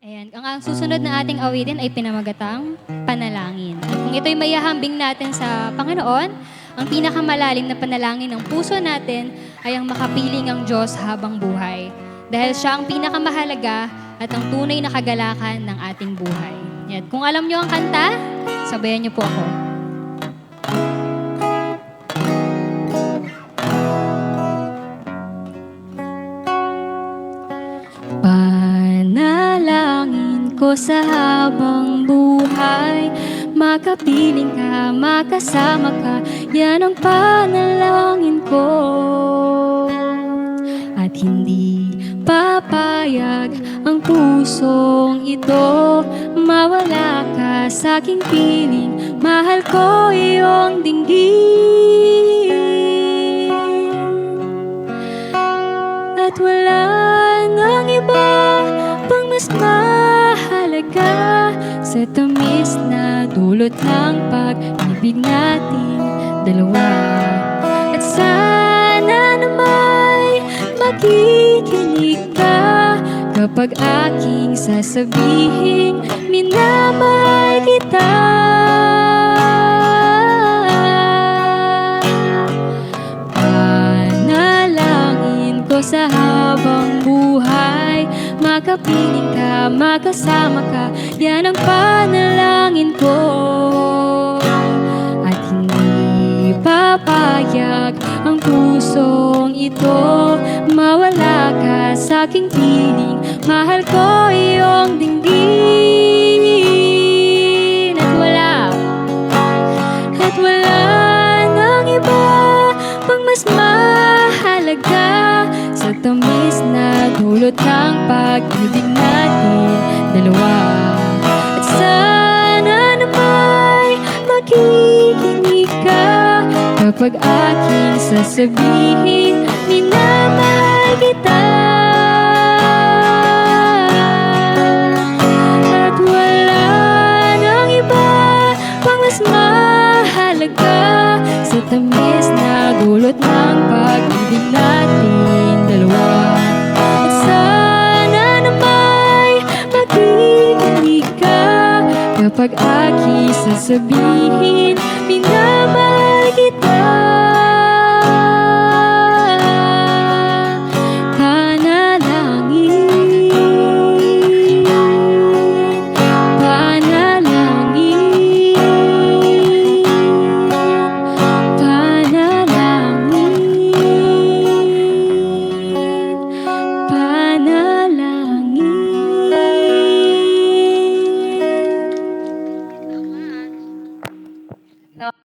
Ayan, ang susunod na ating awitin ay pinamagatang panalangin. At kung ito'y mayahambing natin sa Panginoon, ang pinakamalalim na panalangin ng puso natin ay ang makapiling ang Diyos habang buhay. Dahil siya ang pinakamahalaga at ang tunay na kagalakan ng ating buhay. At kung alam niyo ang kanta, sabayan niyo po ako. Panalangin ko sa habang buhay, makapiling ka, makasama ka, yan ang panalangin ko. At hindi papayag ang pusong ito, mawala ka sa aking piling, mahal ko iyong dinggin. At wala nang iba pang mas mahalaga sa tamis na dulot ng pag-ibig nating dalawa. At sana nama'y makikinig ka kapag aking sasabihin, minamahal kita. Panalangin ko sa habang buhay, makapiling ka, makasama ka, yan ang panalangin ko. At hindi papayag ang pusong ito, mawala ka sa aking piling, mahal ko iyong dinggin. At wala nang iba pang mas mahalaga sa tamis na dulot ng pag-ibig natin dalawa. At sana nama'y makikinig ka kapag aking sasabihin, minamahal kita. At wala nang iba pang mas mahalaga sa tamis na dulot ng pag-ibig nating dalawa. At sana nama'y makikinig ka kapag aking sasabihin,